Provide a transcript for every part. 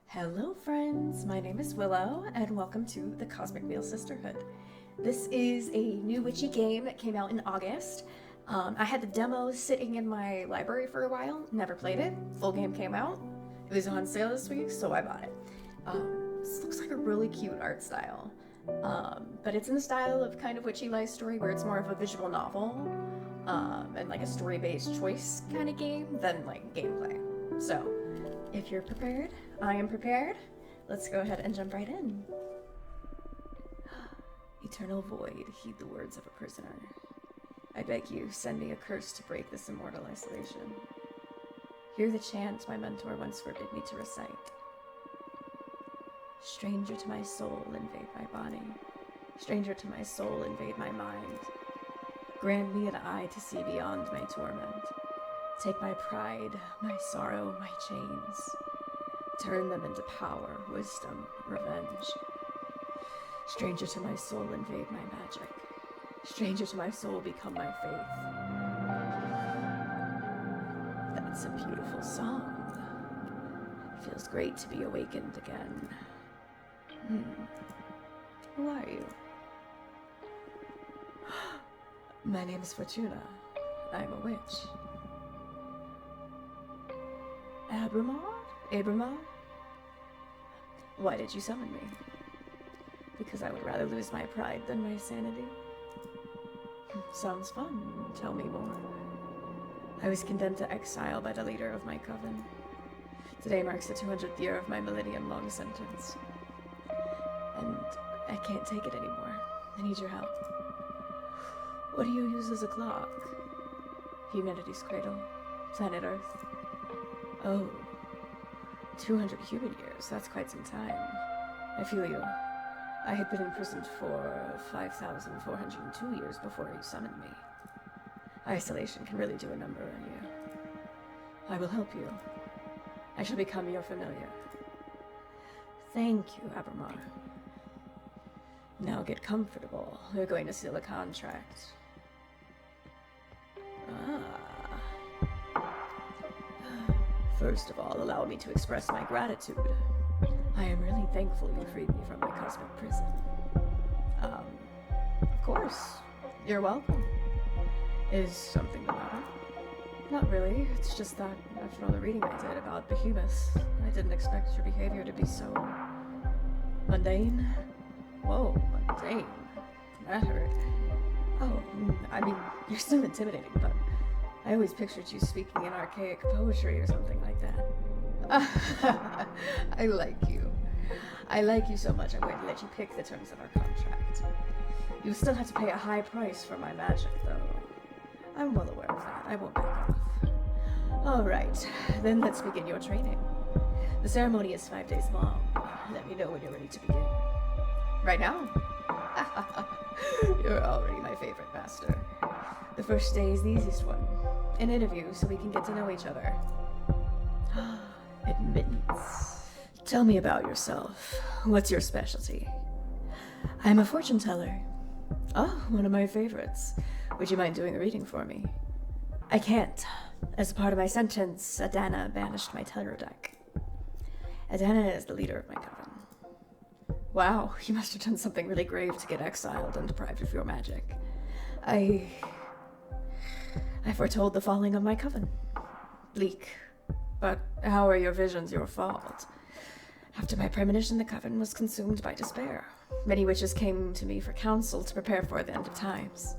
Hello friends, my name is Willow and welcome to the Cosmic Wheel Sisterhood. This is a new witchy game that came out in August. I had the demo sitting in my library for a while, never played it. Full game came out. It was on sale this week, so I bought it. This looks like a really cute art style. But it's in the style of kind of witchy life story where it's more of a visual novel and like a story-based choice kind of game than like gameplay. So, if you're prepared, I am prepared. Let's go ahead and jump right in. Eternal void, heed the words of a prisoner. I beg you, send me a curse to break this immortal isolation. Hear the chant my mentor once forbid me to recite. Stranger to my soul, invade my body. Stranger to my soul, invade my mind. Grant me an eye to see beyond my torment. Take my pride, my sorrow, my chains. Turn them into power, wisdom, revenge. Stranger to my soul, invade my magic. Stranger to my soul, become my faith. That's a beautiful song. Feels great to be awakened again. Who are you? My name is Fortuna. I'm a witch. Abramar? Why did you summon me? Because I would rather lose my pride than my sanity. Sounds fun. Tell me more. I was condemned to exile by the leader of my coven. Today marks the 200th year of my millennium-long sentence. And I can't take it anymore. I need your help. What do you use as a clock? Humanity's cradle. Planet Earth. Oh, 200 human years. That's quite some time. I feel you. I had been imprisoned for 5,402 years before you summoned me. Isolation can really do a number on you. I will help you. I shall become your familiar. Thank you, Abramar. Now get comfortable. We're going to seal a contract. First of all, allow me to express my gratitude. I am really thankful you freed me from my cosmic prison. Of course. You're welcome. Is something the matter? Not really. It's just that after all the reading I did about behemoths, I didn't expect your behavior to be so mundane. Whoa, mundane. That hurt. Oh, I mean, you're still intimidating, but I always pictured you speaking in archaic poetry or something like that. I like you. I like you so much I'm going to let you pick the terms of our contract. You still have to pay a high price for my magic, though. I'm well aware of that. I won't back off. All right, then let's begin your training. The ceremony is 5 days long. Let me know when you're ready to begin. Right now? You're already my favorite master. The first day is the easiest one. An interview so we can get to know each other. Admittance. Tell me about yourself. What's your specialty? I'm a fortune teller. Oh, one of my favorites. Would you mind doing a reading for me? I can't. As a part of my sentence, Adana banished my tarot deck. Adana is the leader of my coven. Wow, you must have done something really grave to get exiled and deprived of your magic. I foretold the falling of my coven. Bleak. But how are your visions your fault? After my premonition, the coven was consumed by despair. Many witches came to me for counsel to prepare for the end of times.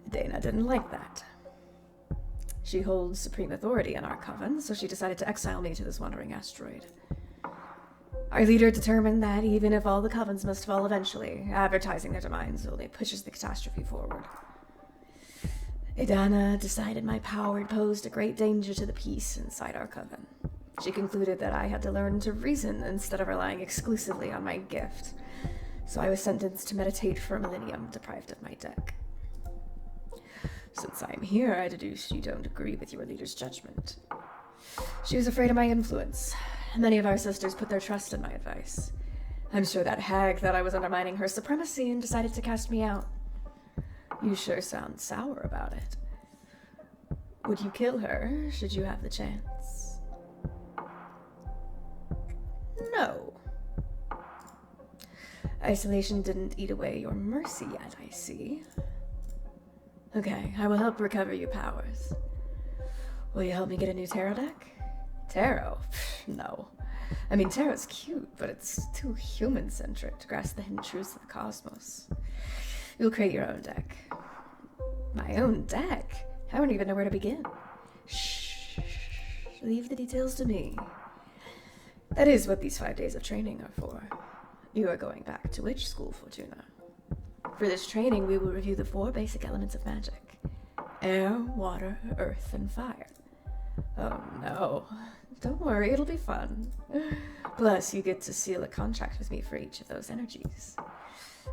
Dana didn't like that. She holds supreme authority in our coven, so she decided to exile me to this wandering asteroid. Our leader determined that even if all the covens must fall eventually, advertising their demise only pushes the catastrophe forward. Adana decided my power posed a great danger to the peace inside our coven. She concluded that I had to learn to reason instead of relying exclusively on my gift, so I was sentenced to meditate for a millennium, deprived of my deck. Since I'm here, I deduce you don't agree with your leader's judgment. She was afraid of my influence. Many of our sisters put their trust in my advice. I'm sure that hag thought I was undermining her supremacy and decided to cast me out. You sure sound sour about it. Would you kill her, should you have the chance? No. Isolation didn't eat away your mercy yet, I see. Okay, I will help recover your powers. Will you help me get a new tarot deck? Tarot? No. I mean, tarot's cute, but it's too human-centric to grasp the hidden truths of the cosmos. You'll create your own deck. My own deck? I don't even know where to begin. Shh. Leave the details to me. That is what these 5 days of training are for. You are going back to witch school, Fortuna. For this training, we will review the 4 basic elements of magic. Air, water, earth, and fire. Oh no. Don't worry, it'll be fun. Plus, you get to seal a contract with me for each of those energies.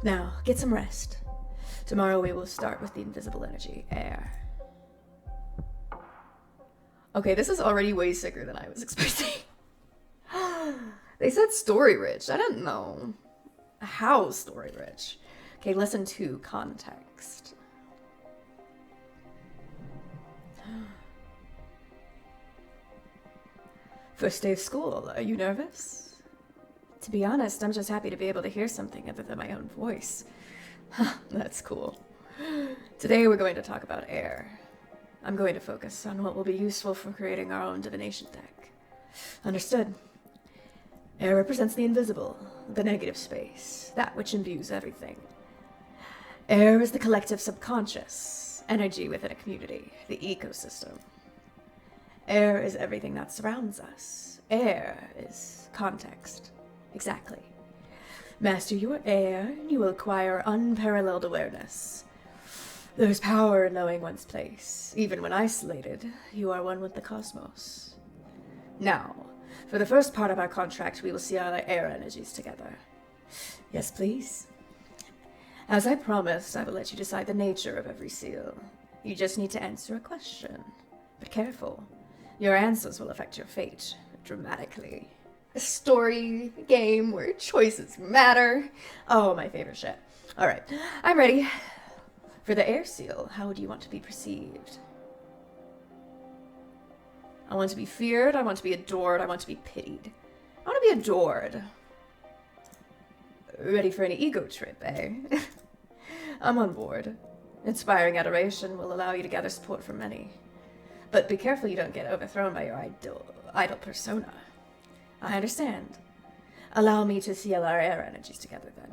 Now, get some rest. Tomorrow we will start with the invisible energy, air. Okay, this is already way sicker than I was expecting. They said story rich. I didn't know. How story rich? Okay, lesson 2, context. First day of school. Are you nervous? To be honest, I'm just happy to be able to hear something other than my own voice. That's cool. Today we're going to talk about air. I'm going to focus on what will be useful for creating our own divination deck. Understood. Air represents the invisible, the negative space, that which imbues everything. Air is the collective subconscious, energy within a community, the ecosystem. Air is everything that surrounds us. Air is context. Exactly. Master your air, and you will acquire unparalleled awareness. There's power in knowing one's place. Even when isolated, you are one with the cosmos. Now, for the first part of our contract, we will see our air energies together. Yes, please. As I promised, I will let you decide the nature of every seal. You just need to answer a question. But careful. Your answers will affect your fate dramatically. A story game where choices matter. Oh, my favorite shit. All right, I'm ready. For the air seal, how would you want to be perceived? I want to be feared, I want to be adored, I want to be pitied. I want to be adored. Ready for an ego trip, eh? I'm on board. Inspiring adoration will allow you to gather support from many. But be careful you don't get overthrown by your idol persona. I understand. Allow me to seal our air energies together, then.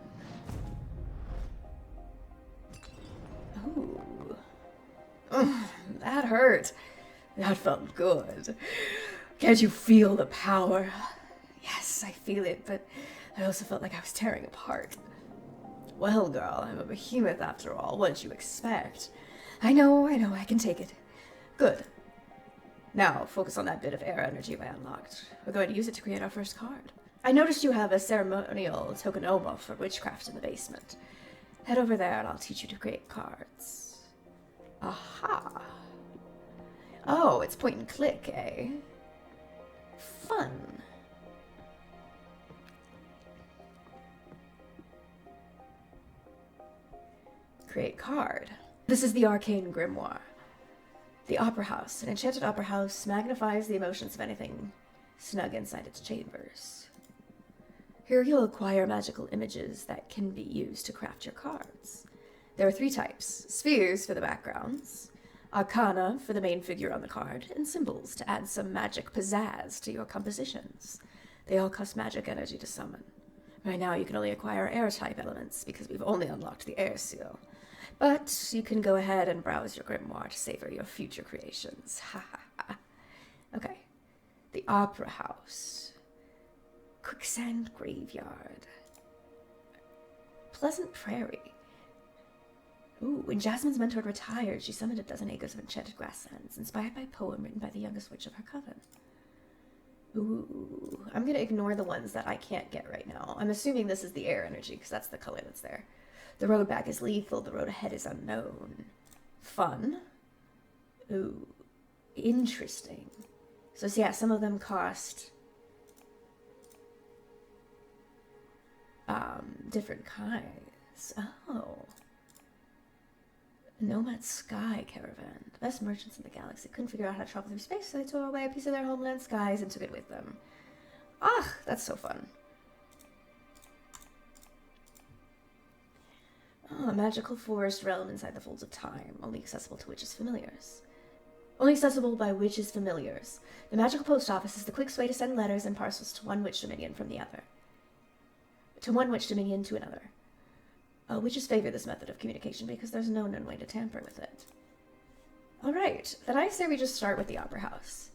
Ooh. That hurt. That felt good. Can't you feel the power? Yes, I feel it, but I also felt like I was tearing apart. Well, girl, I'm a behemoth after all. What did you expect? I know, I can take it. Good. Now, focus on that bit of air energy I unlocked. We're going to use it to create our first card. I noticed you have a ceremonial tokenoma for witchcraft in the basement. Head over there and I'll teach you to create cards. Aha. Oh, it's point and click, eh? Fun. Create card. This is the Arcane Grimoire. The Opera House. An enchanted opera house magnifies the emotions of anything snug inside its chambers. Here you'll acquire magical images that can be used to craft your cards. There are 3 types: spheres for the backgrounds, arcana for the main figure on the card, and symbols to add some magic pizzazz to your compositions. They all cost magic energy to summon. Right now you can only acquire air-type elements because we've only unlocked the air seal. But you can go ahead and browse your grimoire to savor your future creations. Ha ha ha. Okay. The Opera House. Quicksand Graveyard. Pleasant Prairie. Ooh, when Jasmine's mentor retired, she summoned a dozen acres of enchanted grasslands, inspired by a poem written by the youngest witch of her coven. Ooh, I'm gonna ignore the ones that I can't get right now. I'm assuming this is the air energy, because that's the color that's there. The road back is lethal, the road ahead is unknown. Fun. Ooh, interesting. So yeah, some of them cost different kinds. Oh. Nomad Sky Caravan. The best merchants in the galaxy couldn't figure out how to travel through space, so they tore away a piece of their homeland skies and took it with them. Ah, that's so fun. Oh, a magical forest realm inside the folds of time, only accessible to witches' familiars. Only accessible by witches' familiars. The magical post office is the quickest way to send letters and parcels to one witch dominion from the other. To one witch dominion to another. Witches favor this method of communication because there's no known way to tamper with it. Alright, then I say we just start with the Opera House.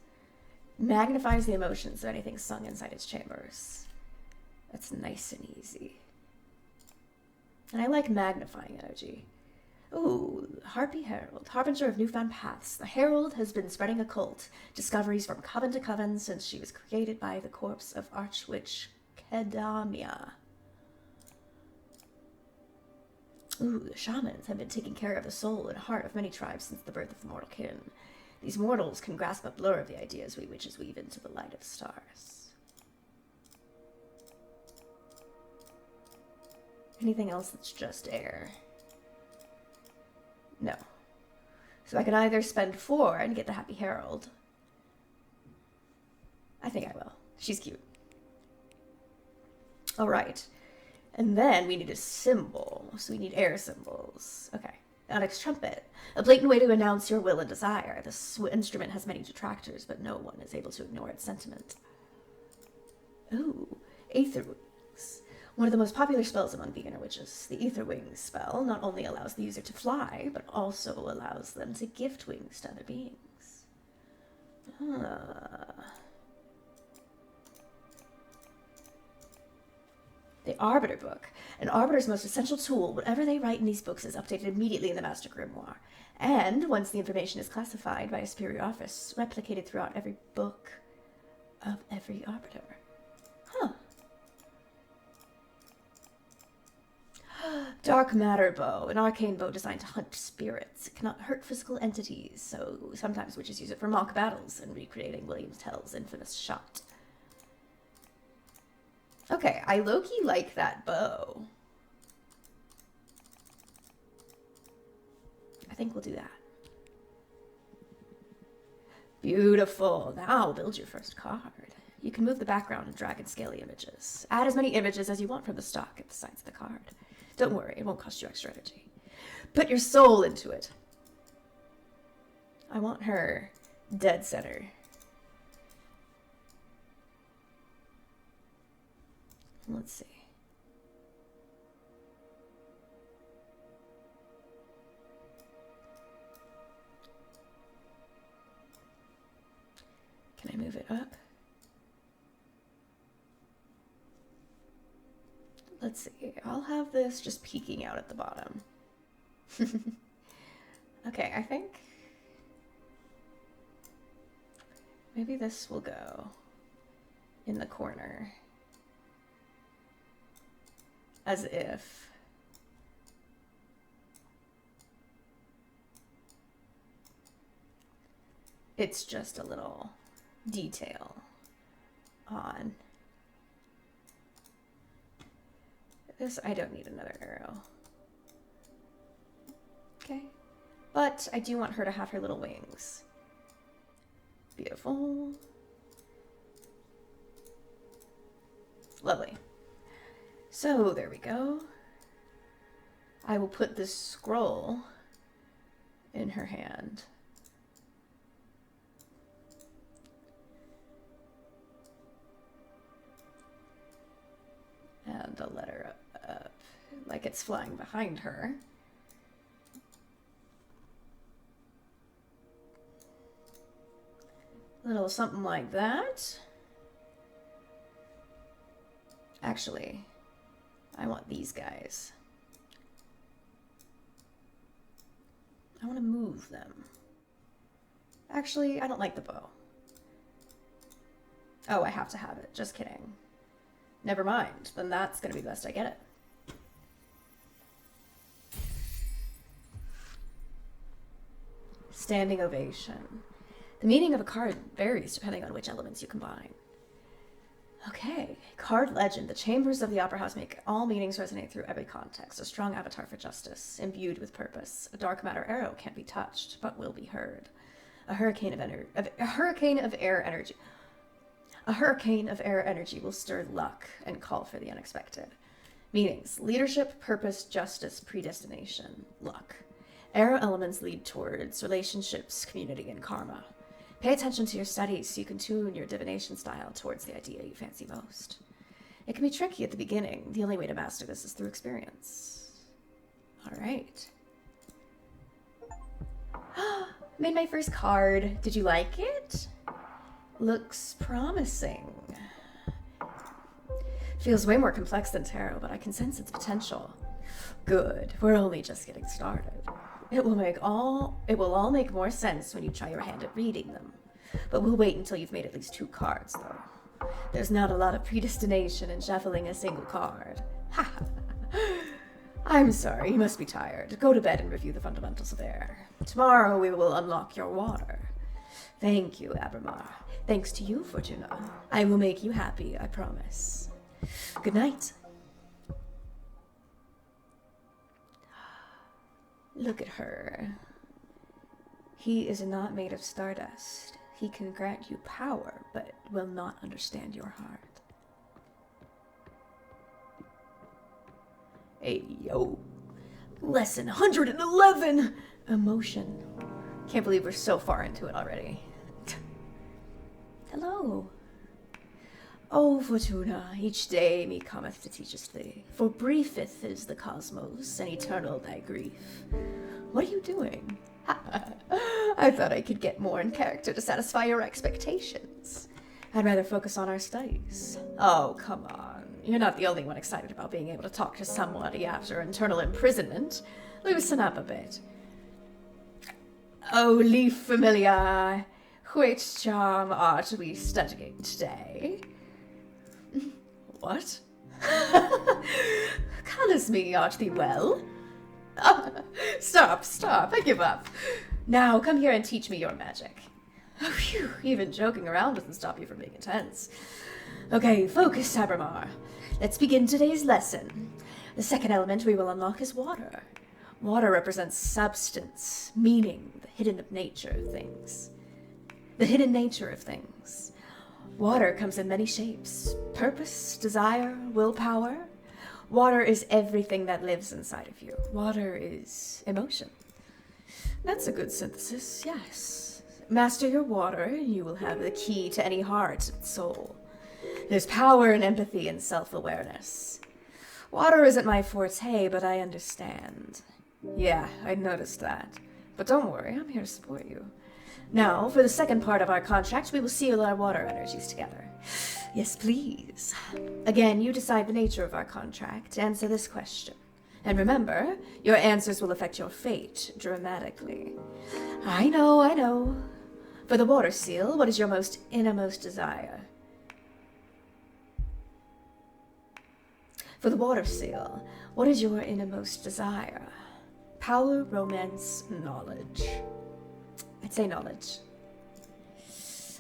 Magnifies the emotions of anything sung inside its chambers. That's nice and easy. And I like magnifying energy. Ooh, Harpy Herald, harbinger of newfound paths. The Herald has been spreading occult discoveries from coven to coven since she was created by the corpse of Archwitch Kedamia. Ooh, the shamans have been taking care of the soul and heart of many tribes since the birth of the mortal kin. These mortals can grasp a blur of the ideas we witches weave into the light of the stars. Anything else that's just air? No. So I can either spend 4 and get the Happy Herald. I think I will. She's cute. Alright. And then we need a symbol. So we need air symbols. Okay. Onyx Trumpet. A blatant way to announce your will and desire. This instrument has many detractors, but no one is able to ignore its sentiment. Ooh. Aether Wings. One of the most popular spells among beginner witches. The Aether Wings spell not only allows the user to fly, but also allows them to gift wings to other beings. The Arbiter Book. An Arbiter's most essential tool. Whatever they write in these books is updated immediately in the Master Grimoire. And, once the information is classified by a superior office, replicated throughout every book of every Arbiter. Huh. Dark Matter Bow. An arcane bow designed to hunt spirits. It cannot hurt physical entities, so sometimes witches use it for mock battles and recreating William Tell's infamous shot. Okay, I low-key like that bow. I think we'll do that. Beautiful. Now build your first card. You can move the background and drag and scale the images. Add as many images as you want from the stock at the sides of the card. Don't worry, it won't cost you extra energy. Put your soul into it. I want her dead center. Let's see. Can I move it up? Let's see. I'll have this just peeking out at the bottom. Okay, I think maybe this will go in the corner. As if it's just a little detail on this. I don't need another arrow. Okay. But I do want her to have her little wings. Beautiful. Lovely. So, there we go. I will put this scroll in her hand. And a letter up, like it's flying behind her. A little something like that. Actually, I want these guys. I want to move them. Actually, I don't like the bow. Oh, I have to have it. Just kidding. Never mind. Then that's going to be the best I get it. Standing ovation. The meaning of a card varies depending on which elements you combine. Okay, card legend. The chambers of the Opera House make all meanings resonate through every context. A strong avatar for justice, imbued with purpose. A dark matter arrow can't be touched, but will be heard. A hurricane of air energy. A hurricane of air energy will stir luck and call for the unexpected. Meanings: leadership, purpose, justice, predestination, luck. Air elements lead towards relationships, community, and karma. Pay attention to your studies so you can tune your divination style towards the idea you fancy most. It can be tricky at the beginning. The only way to master this is through experience. All right. Made my first card. Did you like it? Looks promising. Feels way more complex than tarot, but I can sense its potential. Good. We're only just getting started. It will all make more sense when you try your hand at reading them. But we'll wait until you've made at least 2 cards, though. There's not a lot of predestination in shuffling a single card. Ha ha. I'm sorry, you must be tired. Go to bed and review the fundamentals of air. Tomorrow we will unlock your water. Thank you, Abramar. Thanks to you, Fortuna. I will make you happy, I promise. Good night. Look at her. He is not made of stardust. He can grant you power, but will not understand your heart. Hey, yo. Lesson 111! Emotion. Can't believe we're so far into it already. Hello. O Fortuna, each day me cometh to teach us thee, for briefeth is the cosmos, and eternal thy grief. What are you doing? I thought I could get more in character to satisfy your expectations. I'd rather focus on our studies. Oh, come on. You're not the only one excited about being able to talk to somebody after internal imprisonment. Loosen up a bit. Oh, leaf familiar, which charm art we studying today? What? Colours me, art thee well? Stop, I give up. Now come here and teach me your magic. Oh, phew, even joking around doesn't stop you from being intense. Okay, focus, Abramar. Let's begin today's lesson. The second element we will unlock is water. Water represents substance, meaning, the hidden nature of things. The hidden nature of things. Water comes in many shapes. Purpose, desire, willpower. Water is everything that lives inside of you. Water is emotion. That's a good synthesis, yes. Master your water, and you will have the key to any heart and soul. There's power in empathy and self-awareness. Water isn't my forte, but I understand. Yeah, I noticed that. But don't worry, I'm here to support you. Now, for the second part of our contract, we will seal our water energies together. Yes, please. Again, you decide the nature of our contract. Answer this question. And remember, your answers will affect your fate dramatically. I know. For the water seal, what is your most innermost desire? For the water seal, what is your innermost desire? Power, romance, knowledge. I'd say knowledge.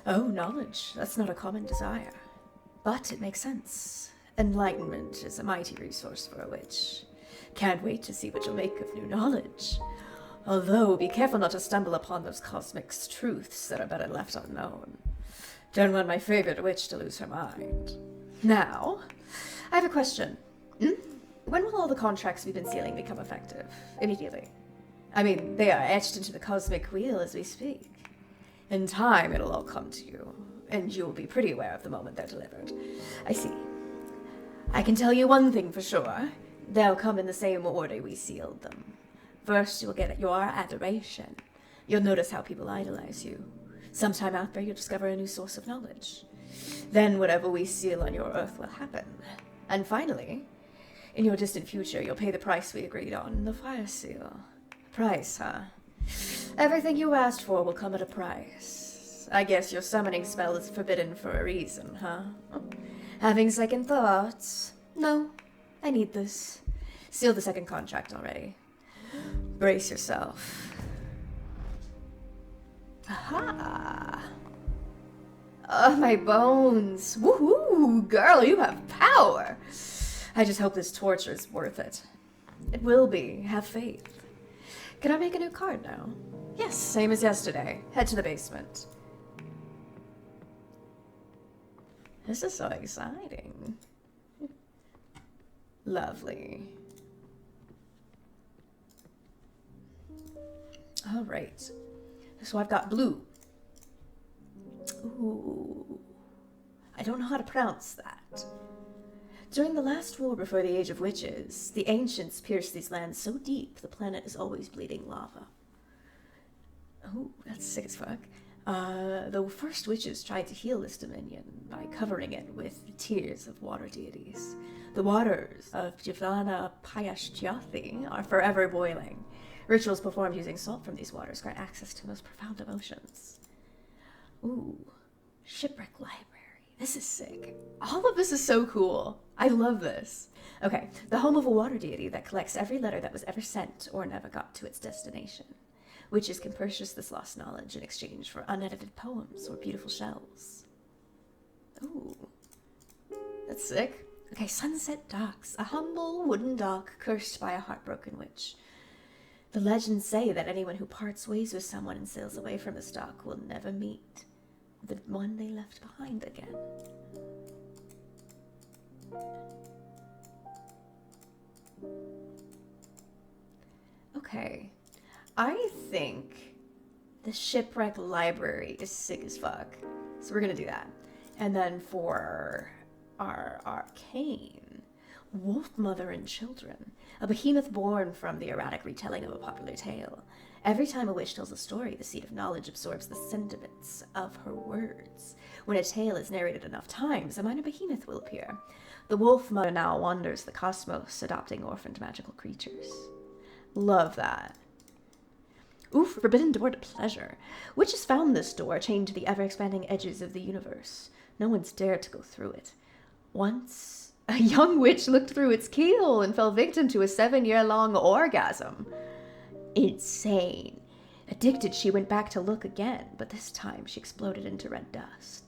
Oh, knowledge. That's not a common desire. But it makes sense. Enlightenment is a mighty resource for a witch. Can't wait to see what you'll make of new knowledge. Although, be careful not to stumble upon those cosmic truths that are better left unknown. Don't want my favorite witch to lose her mind. Now, I have a question. When will all the contracts we've been sealing become effective? Immediately. I mean, they are etched into the cosmic wheel as we speak. In time, it'll all come to you, and you'll be pretty aware of the moment they're delivered. I see. I can tell you one thing for sure. They'll come in the same order we sealed them. First, you'll get your adoration. You'll notice how people idolize you. Sometime after, you'll discover a new source of knowledge. Then whatever we seal on your earth will happen. And finally, in your distant future, you'll pay the price we agreed on, the fire seal. Price, huh? Everything you asked for will come at a price. I guess your summoning spell is forbidden for a reason, huh? Having second thoughts? No, I need this. Seal the second contract already. Brace yourself. Aha! Oh, my bones. Woohoo! Girl, you have power! I just hope this torture is worth it. It will be. Have faith. Can I make a new card now? Yes, same as yesterday. Head to the basement. This is so exciting. Lovely. All right. So I've got blue. Ooh. I don't know how to pronounce that. During the last war before the Age of Witches, the ancients pierced these lands so deep the planet is always bleeding lava. Oh, that's sick as fuck. The first witches tried to heal this dominion by covering it with the tears of water deities. The waters of Jivana Payashtiathi are forever boiling. Rituals performed using salt from these waters grant access to most profound emotions. Ooh, shipwreck library. This is sick. All of this is so cool. I love this. Okay, the home of a water deity that collects every letter that was ever sent or never got to its destination. Witches can purchase this lost knowledge in exchange for unedited poems or beautiful shells. Ooh, that's sick. Okay, Sunset Docks, a humble wooden dock cursed by a heartbroken witch. The legends say that anyone who parts ways with someone and sails away from this dock will never meet the one they left behind again. Okay, I think the shipwreck library is sick as fuck. So we're gonna do that. And then for our arcane, Wolf Mother and Children, a behemoth born from the erratic retelling of a popular tale. Every time a witch tells a story, the seed of knowledge absorbs the sentiments of her words. When a tale is narrated enough times, a minor behemoth will appear. The Wolf Mother now wanders the cosmos, adopting orphaned magical creatures. Love that. Oof, forbidden door to pleasure. Witches found this door chained to the ever-expanding edges of the universe. No one's dared to go through it. Once, a young witch looked through its keyhole and fell victim to a 7-year-long orgasm. Insane. Addicted, she went back to look again, but this time she exploded into red dust.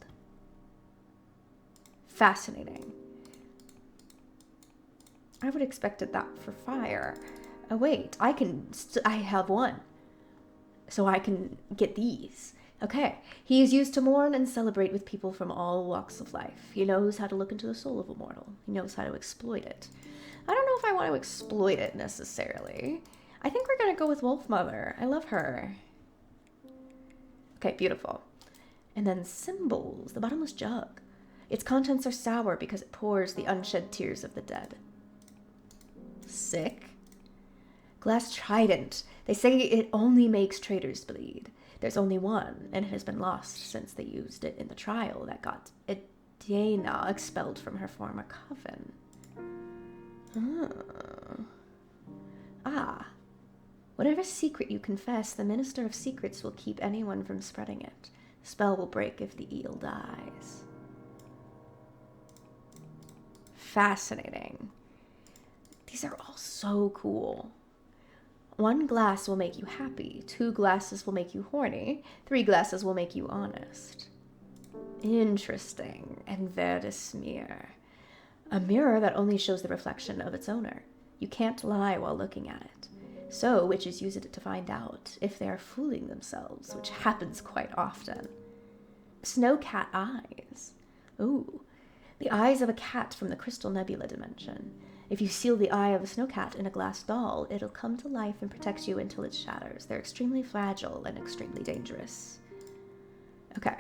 Fascinating. I would have expected that for fire. Oh wait, I have one. So I can get these. Okay. He is used to mourn and celebrate with people from all walks of life. He knows how to look into the soul of a mortal. He knows how to exploit it. I don't know if I want to exploit it necessarily. I think we're going to go with Wolf Mother. I love her. Okay, beautiful. And then symbols. The bottomless jug. Its contents are sour because it pours the unshed tears of the dead. Sick. Glass trident. They say it only makes traitors bleed. There's only one, and it has been lost since they used it in the trial that got Edena expelled from her former coven. Ah. Whatever secret you confess, the Minister of Secrets will keep anyone from spreading it. The spell will break if the eel dies. Fascinating. These are all so cool. 1 glass will make you happy. 2 glasses will make you horny. 3 glasses will make you honest. Interesting. And Verdus mirror. A mirror that only shows the reflection of its owner. You can't lie while looking at it. So witches use it to find out if they are fooling themselves, which happens quite often. Snowcat eyes. Ooh. The eyes of a cat from the Crystal Nebula dimension. If you seal the eye of a snowcat in a glass doll, it'll come to life and protect you until it shatters. They're extremely fragile and extremely dangerous. Okay.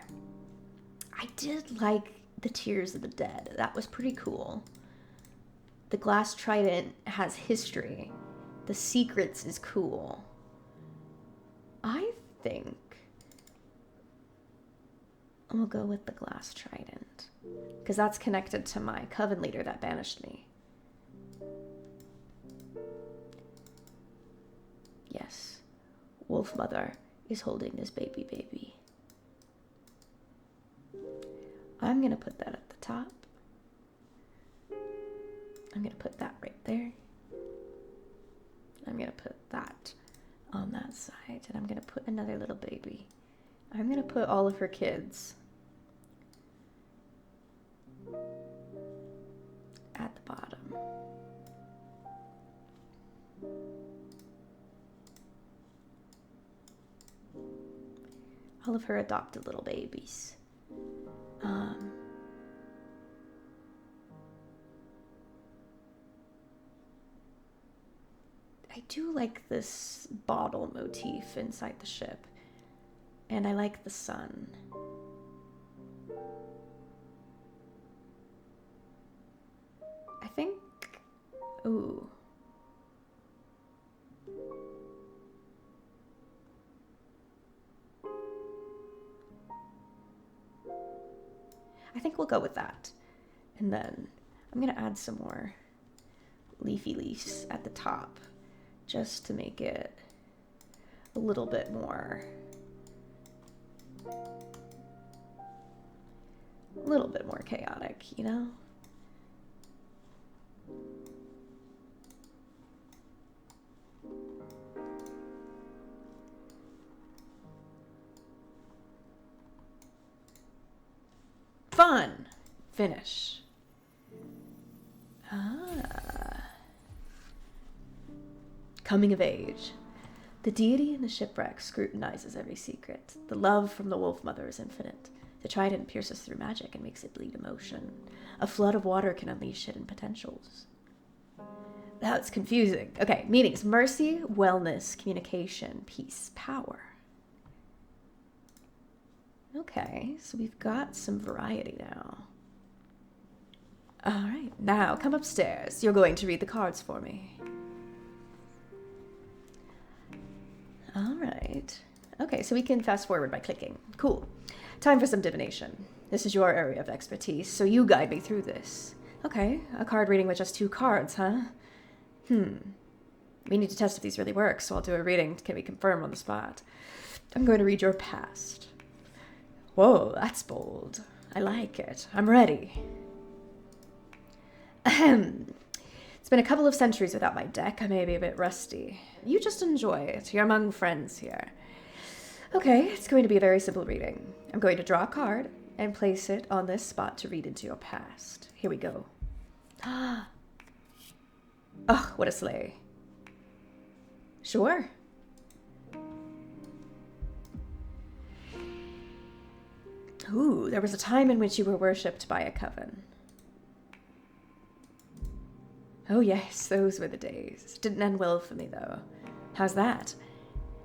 I did like the Tears of the Dead. That was pretty cool. The glass trident has history. The secrets is cool. I think I'm gonna go with the glass trident, because that's connected to my coven leader that banished me. Yes, Wolf Mother is holding this baby. I'm gonna put that at the top. I'm gonna put that right there. I'm gonna put that on that side, and I'm gonna put another little baby. I'm gonna put all of her kids at the bottom. All of her adopted little babies. I do like this bottle motif inside the ship. And I like the sun. I think... Ooh. I think we'll go with that. And then I'm going to add some more leafy leaves at the top just to make it a little bit more chaotic, you know? Fun! Finish. Coming of age. The deity in the shipwreck scrutinizes every secret. The love from the wolf mother is infinite. The trident pierces through magic and makes it bleed emotion. A flood of water can unleash hidden potentials. That's confusing. Okay, meanings. Mercy, wellness, communication, peace, power. Okay, so we've got some variety now. All right, now come upstairs. You're going to read the cards for me. All right. Okay, so we can fast forward by clicking. Cool. Time for some divination. This is your area of expertise, so you guide me through this. Okay, a card reading with just 2 cards, huh? We need to test if these really work, so I'll do a reading can be confirmed on the spot. I'm going to read your past. Whoa, that's bold. I like it. I'm ready. Ahem. It's been a couple of centuries without my deck. I may be a bit rusty. You just enjoy it. You're among friends here. Okay, it's going to be a very simple reading. I'm going to draw a card and place it on this spot to read into your past. Here we go. Oh, what a sleigh. Sure. Ooh, there was a time in which you were worshipped by a coven. Oh yes, those were the days. Didn't end well for me, though. How's that?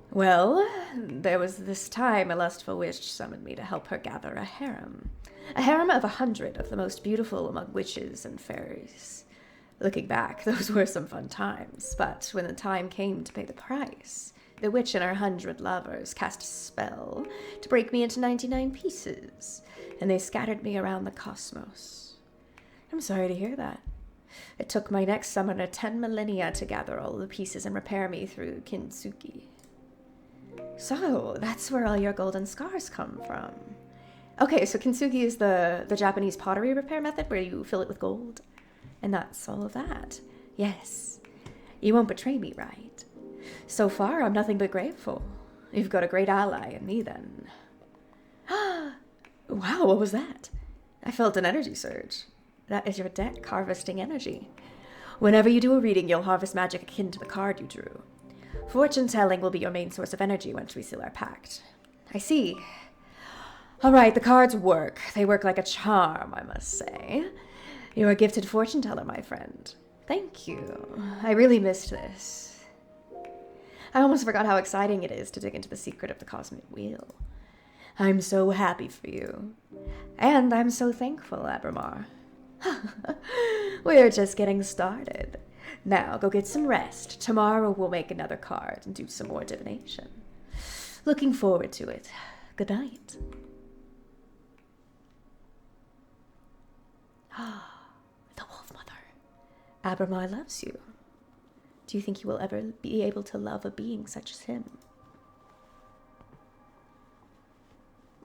Well, there was this time a lustful witch summoned me to help her gather a harem. A harem of 100 of the most beautiful among witches and fairies. Looking back, those were some fun times, but when the time came to pay the price, the witch and her 100 lovers cast a spell to break me into 99 pieces, and they scattered me around the cosmos. I'm sorry to hear that. It took my next summoner 10 millennia to gather all the pieces and repair me through Kintsugi. So, that's where all your golden scars come from. Okay, so Kintsugi is the Japanese pottery repair method where you fill it with gold. And that's all of that. Yes, you won't betray me, right? So far, I'm nothing but grateful. You've got a great ally in me, then. Wow, what was that? I felt an energy surge. That is your deck harvesting energy. Whenever you do a reading, you'll harvest magic akin to the card you drew. Fortune-telling will be your main source of energy once we seal our pact. I see. All right, the cards work. They work like a charm, I must say. You're a gifted fortune-teller, my friend. Thank you. I really missed this. I almost forgot how exciting it is to dig into the secret of the cosmic wheel. I'm so happy for you. And I'm so thankful, Abramar. We're just getting started. Now, go get some rest. Tomorrow we'll make another card and do some more divination. Looking forward to it. Good night. The Wolf Mother. Abramar loves you. Do you think you will ever be able to love a being such as him?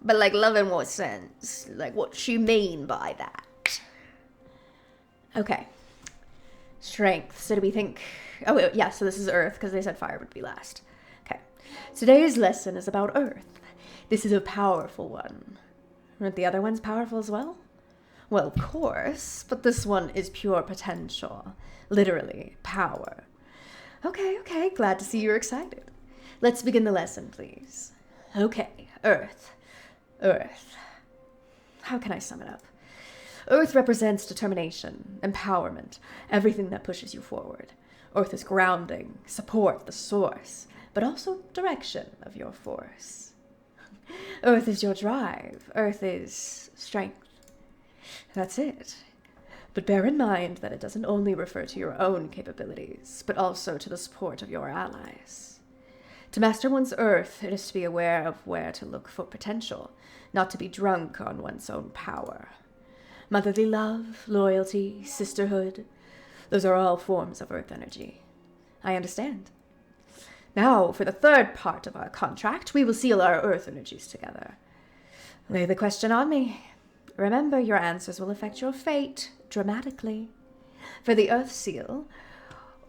But like love in what sense? Like what you mean by that? Okay. Strength. So do we think... Oh, yeah, so this is Earth, because they said fire would be last. Okay. Today's lesson is about Earth. This is a powerful one. Aren't the other ones powerful as well? Well, of course, but this one is pure potential. Literally, power. Okay, glad to see you're excited. Let's begin the lesson, please. Okay, Earth. How can I sum it up? Earth represents determination, empowerment, everything that pushes you forward. Earth is grounding, support, the source, but also direction of your force. Earth is your drive. Earth is strength. That's it. But bear in mind that it doesn't only refer to your own capabilities, but also to the support of your allies. To master one's Earth, it is to be aware of where to look for potential, not to be drunk on one's own power. Motherly love, loyalty, sisterhood, those are all forms of Earth energy. I understand. Now, for the third part of our contract, we will seal our Earth energies together. Lay the question on me. Remember, your answers will affect your fate dramatically. For the Earth seal,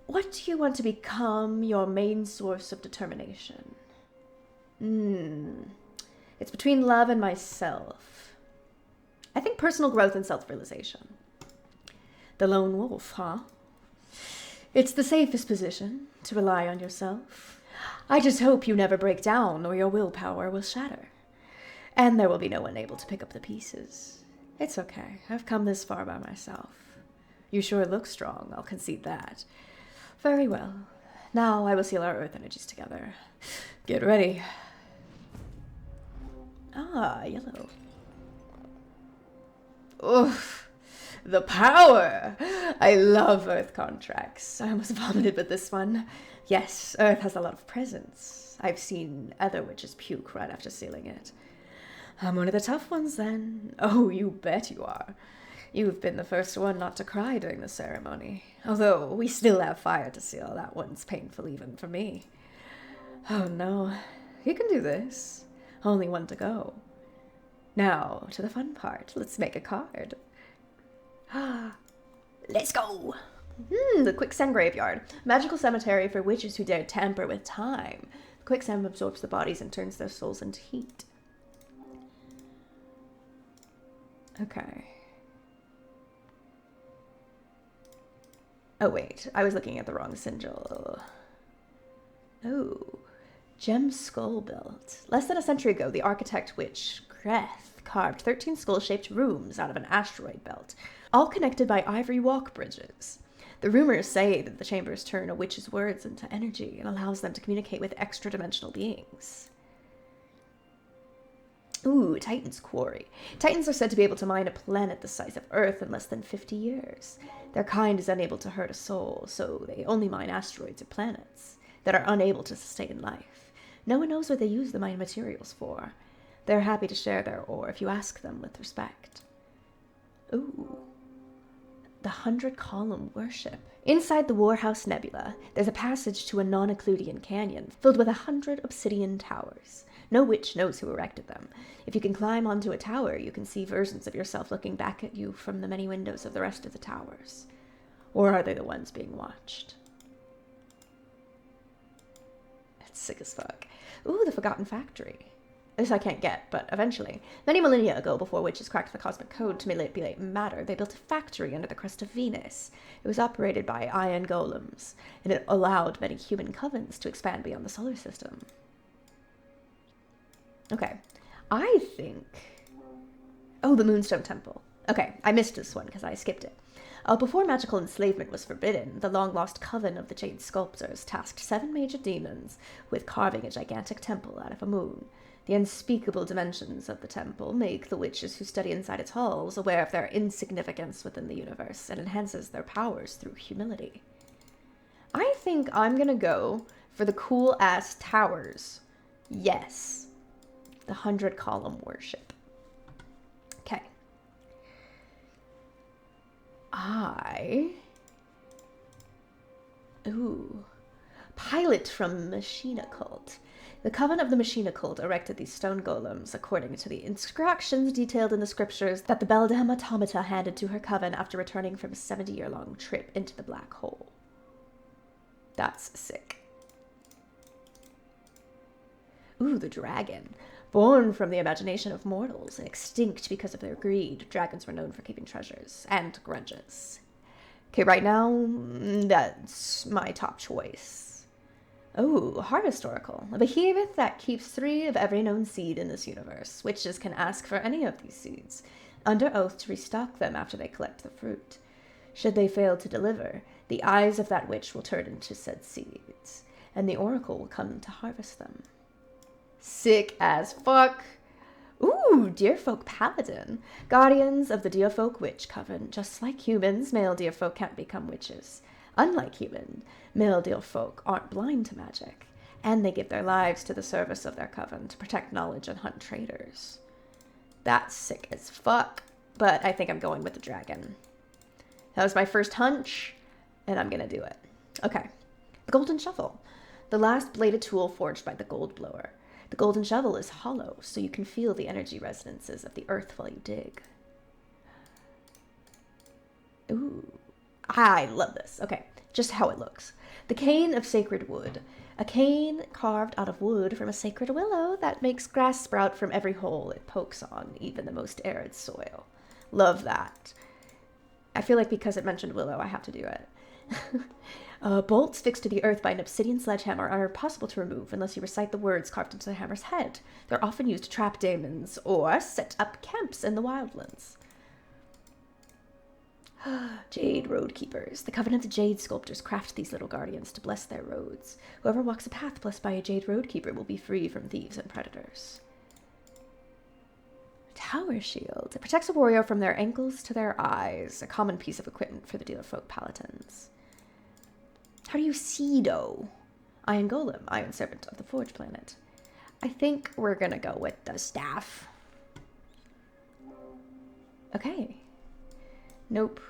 what do you want to become your main source of determination? It's between love and myself. I think personal growth and self-realization. The lone wolf, huh? It's the safest position, to rely on yourself. I just hope you never break down or your willpower will shatter. And there will be no one able to pick up the pieces. It's okay. I've come this far by myself. You sure look strong, I'll concede that. Very well. Now I will seal our Earth energies together. Get ready. Ah, yellow. Oof. The power! I love Earth contracts. I almost vomited with this one. Yes, Earth has a lot of presence. I've seen other witches puke right after sealing it. I'm one of the tough ones, then. Oh, you bet you are. You've been the first one not to cry during the ceremony. Although we still have fire to seal, that one's painful even for me. Oh no, you can do this. Only one to go. Now, to the fun part. Let's make a card. Let's go! The Quicksand Graveyard. Magical cemetery for witches who dare tamper with time. Quicksand absorbs the bodies and turns their souls into heat. Okay. Oh wait, I was looking at the wrong sigil. Oh. Gem skull built. Less than a century ago, the architect witch Greth carved 13 skull-shaped rooms out of an asteroid belt, all connected by ivory walk bridges. The rumors say that the chambers turn a witch's words into energy and allows them to communicate with extra-dimensional beings. Ooh, Titan's Quarry. Titans are said to be able to mine a planet the size of Earth in less than 50 years. Their kind is unable to hurt a soul, so they only mine asteroids or planets that are unable to sustain life. No one knows what they use the mined materials for. They're happy to share their ore if you ask them with respect. Ooh. The 100-column worship. Inside the Warhouse Nebula, there's a passage to a non-Euclidean canyon filled with 100 obsidian towers. No witch knows who erected them. If you can climb onto a tower, you can see versions of yourself looking back at you from the many windows of the rest of the towers. Or are they the ones being watched? That's sick as fuck. Ooh, the Forgotten Factory. This I can't get, but eventually. Many millennia ago, before witches cracked the cosmic code to manipulate matter, they built a factory under the crust of Venus. It was operated by iron golems, and it allowed many human covens to expand beyond the solar system. Okay, I think... Oh, the Moonstone Temple. Okay, I missed this one because I skipped it. Before magical enslavement was forbidden, the long-lost coven of the Jade Sculptors tasked 7 major demons with carving a gigantic temple out of a moon. The unspeakable dimensions of the temple make the witches who study inside its halls aware of their insignificance within the universe and enhances their powers through humility. I think I'm gonna go for the cool-ass towers. Yes. The 100-column worship. Okay. Ooh. Pilot from Machina Cult. The Coven of the Machina Cult erected these stone golems according to the instructions detailed in the scriptures that the Beldam Automata handed to her coven after returning from a 70-year-long trip into the black hole. That's sick. Ooh, the dragon. Born from the imagination of mortals and extinct because of their greed, dragons were known for keeping treasures and grudges. Okay, right now, that's my top choice. Oh, Harvest Oracle. A behemoth that keeps 3 of every known seed in this universe. Witches can ask for any of these seeds, under oath to restock them after they collect the fruit. Should they fail to deliver, the eyes of that witch will turn into said seeds, and the oracle will come to harvest them. Sick as fuck. Ooh, Deerfolk Paladin. Guardians of the Deerfolk Witch Coven. Just like humans, male Deerfolk can't become witches. Unlike human, male Deerfolk aren't blind to magic, and they give their lives to the service of their coven to protect knowledge and hunt traitors. That's sick as fuck, but I think I'm going with the dragon. That was my first hunch, and I'm gonna do it. Okay, the Golden Shovel. The last bladed tool forged by the Gold Blower. The golden shovel is hollow, so you can feel the energy resonances of the earth while you dig. Ooh, I love this. Okay, just how it looks. The cane of sacred wood. A cane carved out of wood from a sacred willow that makes grass sprout from every hole it pokes on, even the most arid soil. Love that. I feel like because it mentioned willow, I have to do it. Bolts fixed to the earth by an obsidian sledgehammer are impossible to remove unless you recite the words carved into the hammer's head. They're often used to trap demons or set up camps in the wildlands. Jade Roadkeepers. The Covenant Jade sculptors craft these little guardians to bless their roads. Whoever walks a path blessed by a Jade Roadkeeper will be free from thieves and predators. Tower Shield. It protects a warrior from their ankles to their eyes, a common piece of equipment for the Deerfolk Paladins. How do you Cedo? Iron Golem, Iron Servant of the Forge Planet. I think we're gonna go with the staff. Okay. Nope.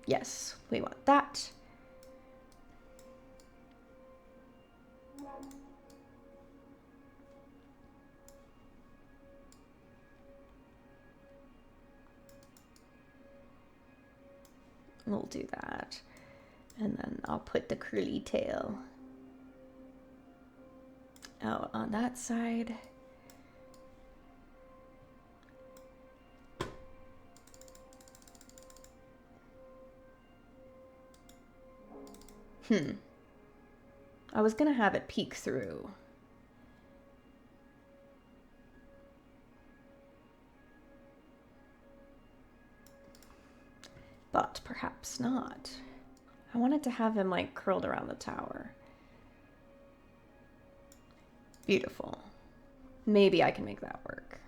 Yes, we want that. We'll do that. And then I'll put the curly tail out on that side. I was gonna have it peek through. But perhaps not. I wanted to have him like curled around the tower. Beautiful. Maybe I can make that work.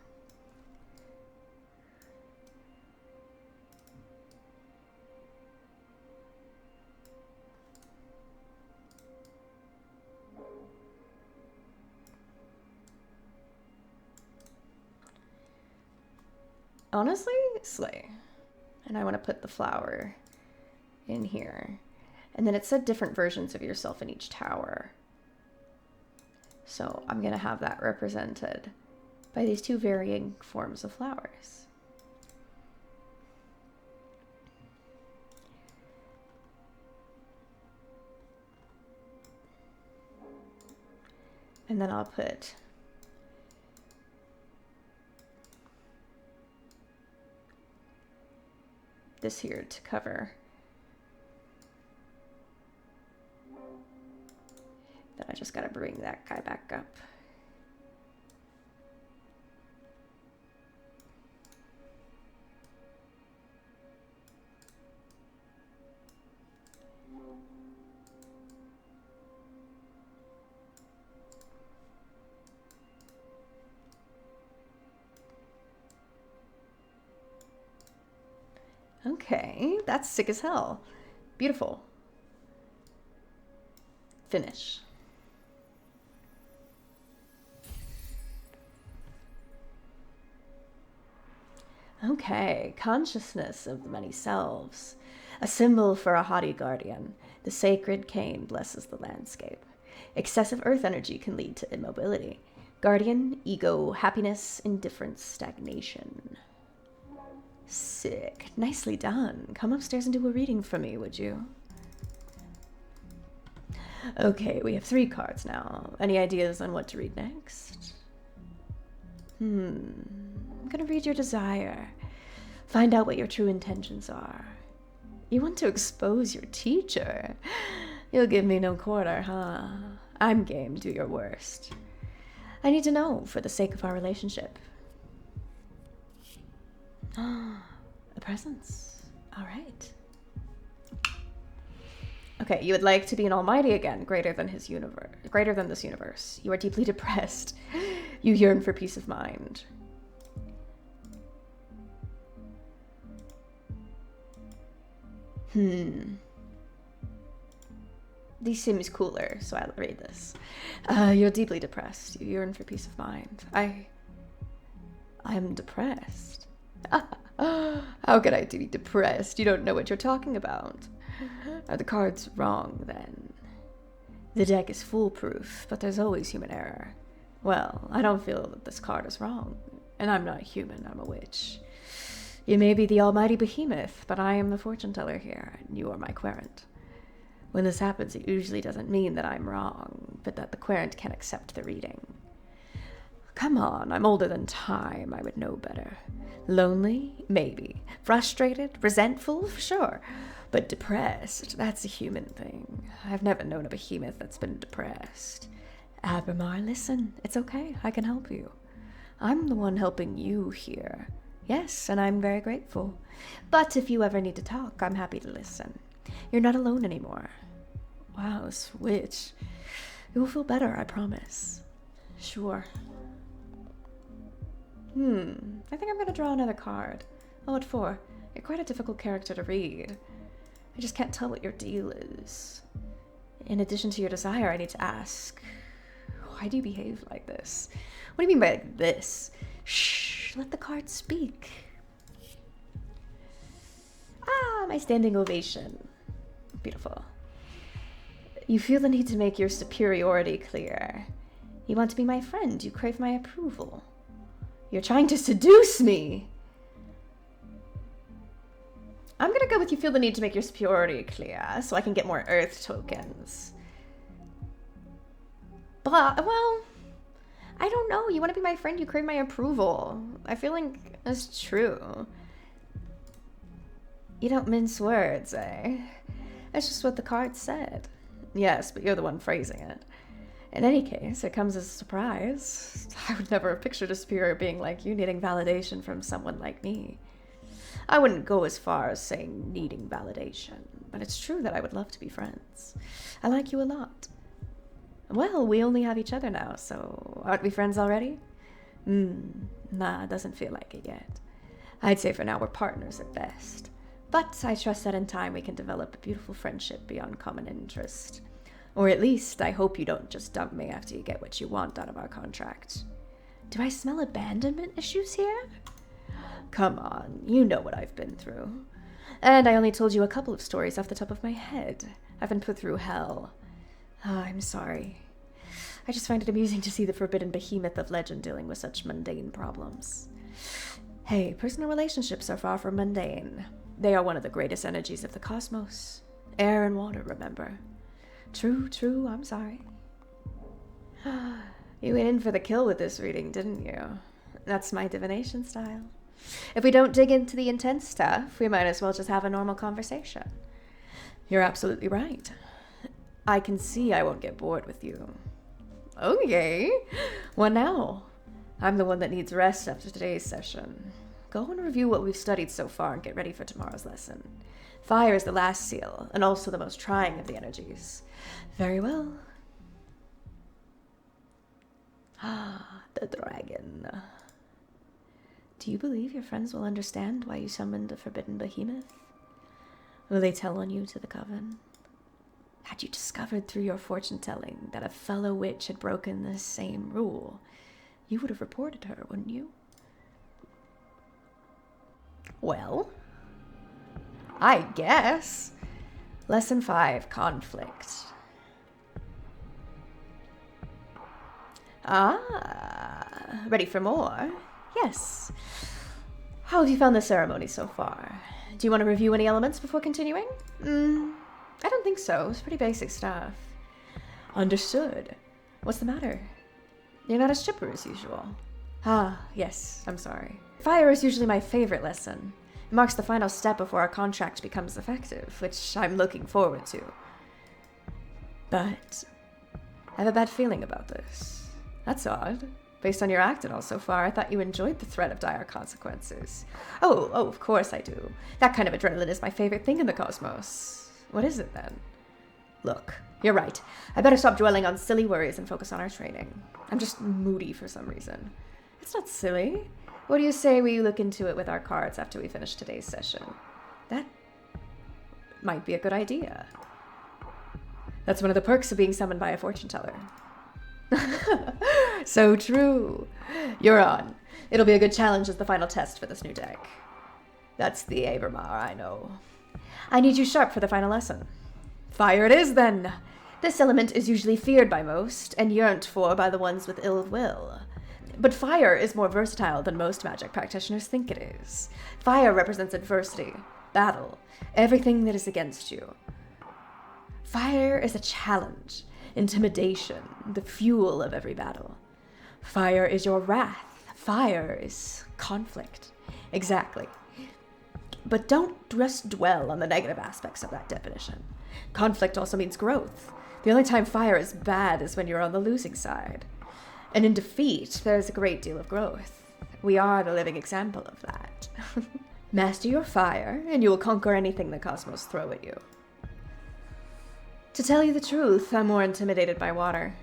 Honestly, slay. And I want to put the flower in here. And then it said different versions of yourself in each tower. So I'm going to have that represented by these two varying forms of flowers. And then I'll put this here to cover. Then I just gotta bring that guy back up. Okay, that's sick as hell. Beautiful. Finish. Okay, consciousness of the many selves. A symbol for a haughty guardian. The sacred cane blesses the landscape. Excessive earth energy can lead to immobility. Guardian, ego, happiness, indifference, stagnation. Sick. Nicely done. Come upstairs and do a reading for me, would you? Okay, we have 3 cards now. Any ideas on what to read next? I'm gonna read your desire. Find out what your true intentions are. You want to expose your teacher? You'll give me no quarter, huh? I'm game, do your worst. I need to know for the sake of our relationship. A presence. All right. Okay, you would like to be an almighty again, greater than this universe. You are deeply depressed. You yearn for peace of mind. This seems cooler, so I'll read this. You're deeply depressed. You yearn for peace of mind. I'm depressed. How could I be depressed? You don't know what you're talking about. Are the cards wrong, then? The deck is foolproof, but there's always human error. Well, I don't feel that this card is wrong. And I'm not human, I'm a witch. You may be the almighty behemoth, but I am the fortune teller here, and you are my querent. When this happens, it usually doesn't mean that I'm wrong, but that the querent can accept the reading. Come on, I'm older than time, I would know better. Lonely? Maybe. Frustrated? Resentful? Sure. But depressed? That's a human thing. I've never known a behemoth that's been depressed. Abramar, listen, it's okay, I can help you. I'm the one helping you here. Yes, and I'm very grateful. But if you ever need to talk, I'm happy to listen. You're not alone anymore. Wow, switch. You'll feel better, I promise. Sure. I think I'm gonna draw another card. Oh, what for? You're quite a difficult character to read. I just can't tell what your deal is. In addition to your desire, I need to ask, why do you behave like this? What do you mean by this? Shh, let the cards speak. My standing ovation. Beautiful. You feel the need to make your superiority clear. You want to be my friend. You crave my approval. You're trying to seduce me. I'm gonna go with you feel the need to make your superiority clear so I can get more earth tokens. But, well, I don't know. You want to be my friend, you crave my approval. I feel like that's true. You don't mince words, eh? That's just what the card said. Yes, but you're the one phrasing it. In any case, it comes as a surprise. I would never have pictured a superior being like you needing validation from someone like me. I wouldn't go as far as saying needing validation, but it's true that I would love to be friends. I like you a lot. Well, we only have each other now, so aren't we friends already? Nah, doesn't feel like it yet. I'd say for now we're partners at best. But I trust that in time we can develop a beautiful friendship beyond common interest. Or at least, I hope you don't just dump me after you get what you want out of our contract. Do I smell abandonment issues here? Come on, you know what I've been through. And I only told you a couple of stories off the top of my head. I've been put through hell. I'm sorry. I just find it amusing to see the forbidden behemoth of legend dealing with such mundane problems. Hey, personal relationships are far from mundane. They are one of the greatest energies of the cosmos. Air and water, remember? True, I'm sorry. You went in for the kill with this reading, didn't you? That's my divination style. If we don't dig into the intense stuff, we might as well just have a normal conversation. You're absolutely right. I can see I won't get bored with you. Okay. What now? I'm the one that needs rest after today's session. Go and review what we've studied so far and get ready for tomorrow's lesson. Fire is the last seal, and also the most trying of the energies. Very well. The dragon. Do you believe your friends will understand why you summoned a forbidden behemoth? Will they tell on you to the coven? Had you discovered through your fortune-telling that a fellow witch had broken this same rule, you would have reported her, wouldn't you? Well, I guess. Lesson 5, conflict. Ready for more? Yes. How have you found the ceremony so far? Do you want to review any elements before continuing? I don't think so. It's pretty basic stuff. Understood. What's the matter? You're not as chipper as usual. Yes, I'm sorry. Fire is usually my favorite lesson. It marks the final step before our contract becomes effective, which I'm looking forward to. But I have a bad feeling about this. That's odd. Based on your act and all so far, I thought you enjoyed the threat of dire consequences. Oh, of course I do. That kind of adrenaline is my favorite thing in the cosmos. What is it then? Look, you're right. I better stop dwelling on silly worries and focus on our training. I'm just moody for some reason. It's not silly. What do you say we look into it with our cards after we finish today's session? That might be a good idea. That's one of the perks of being summoned by a fortune teller. So true. You're on. It'll be a good challenge as the final test for this new deck. That's the Abermar, I know. I need you sharp for the final lesson. Fire it is, then. This element is usually feared by most, and yearned for by the ones with ill will. But fire is more versatile than most magic practitioners think it is. Fire represents adversity, battle, everything that is against you. Fire is a challenge, intimidation, the fuel of every battle. Fire is your wrath. Fire is conflict. Exactly. But don't just dwell on the negative aspects of that definition. Conflict also means growth. The only time fire is bad is when you're on the losing side. And in defeat, there's a great deal of growth. We are the living example of that. Master your fire, and you will conquer anything the cosmos throw at you. To tell you the truth, I'm more intimidated by water.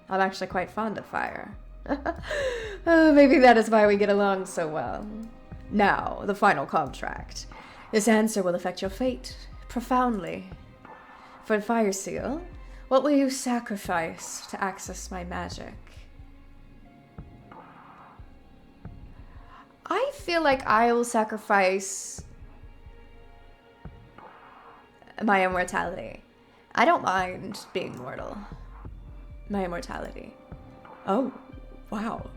I'm actually quite fond of fire. Maybe that is why we get along so well. Now, the final contract. This answer will affect your fate profoundly. For Fire Seal, what will you sacrifice to access my magic? I feel like I will sacrifice my immortality. I don't mind being mortal. My immortality. Oh, wow.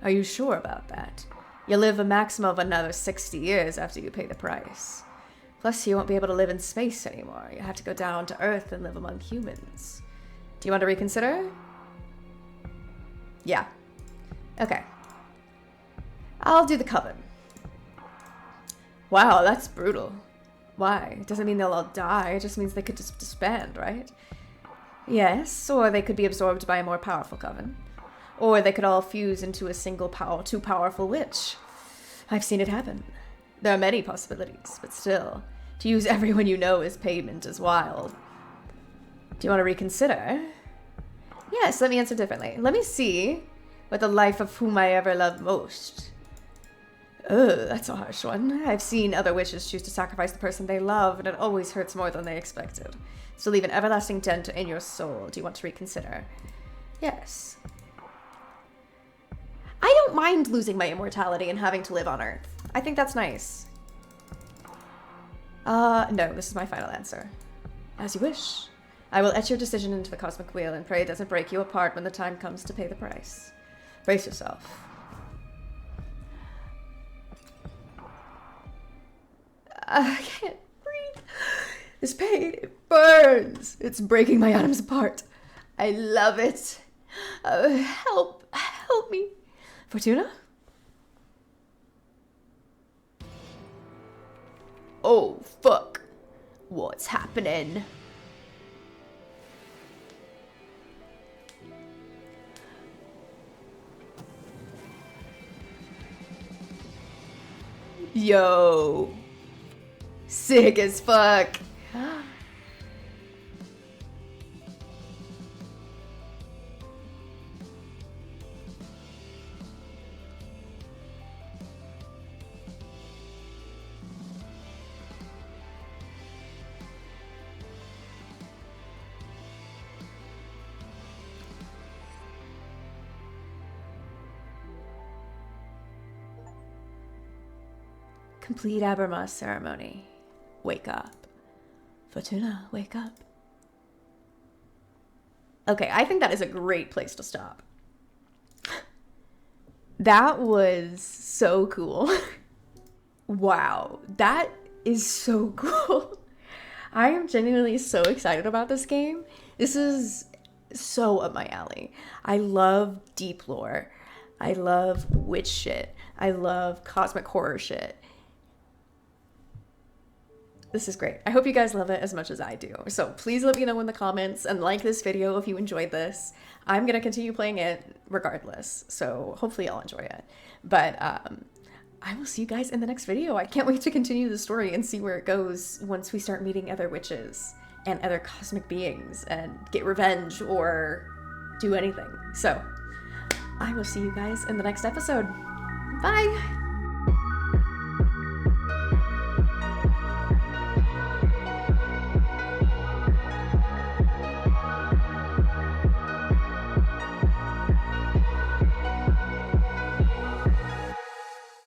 Are you sure about that? You'll live a maximum of another 60 years after you pay the price. Plus, you won't be able to live in space anymore. You have to go down to Earth and live among humans. Do you want to reconsider? Yeah. Okay. I'll do the Coven. Wow, that's brutal. Why? It doesn't mean they'll all die. It just means they could just disband, right? Yes, or they could be absorbed by a more powerful Coven. Or they could all fuse into a single too powerful witch. I've seen it happen. There are many possibilities, but still, to use everyone you know as payment is wild. Do you want to reconsider? Yes, let me answer differently. Let me see what the life of whom I ever loved most. Ugh, that's a harsh one. I've seen other witches choose to sacrifice the person they love, and it always hurts more than they expected. So leave an everlasting dent in your soul. Do you want to reconsider? Yes. I don't mind losing my immortality and having to live on Earth. I think that's nice. No, this is my final answer. As you wish. I will etch your decision into the cosmic wheel and pray it doesn't break you apart when the time comes to pay the price. Brace yourself. I can't breathe. This pain, it burns. It's breaking my atoms apart. I love it. Help me. Fortuna? Oh, fuck. What's happening? Yo. Sick as fuck. Complete Abermas ceremony. Wake up. Fortuna, wake up. Okay, I think that is a great place to stop. That was so cool. Wow, that is so cool. I am genuinely so excited about this game. This is so up my alley. I love deep lore. I love witch shit. I love cosmic horror shit. This is great. I hope you guys love it as much as I do. So please let me know in the comments and like this video if you enjoyed this. I'm going to continue playing it regardless. So hopefully I'll enjoy it. But I will see you guys in the next video. I can't wait to continue the story and see where it goes once we start meeting other witches and other cosmic beings and get revenge or do anything. So I will see you guys in the next episode. Bye!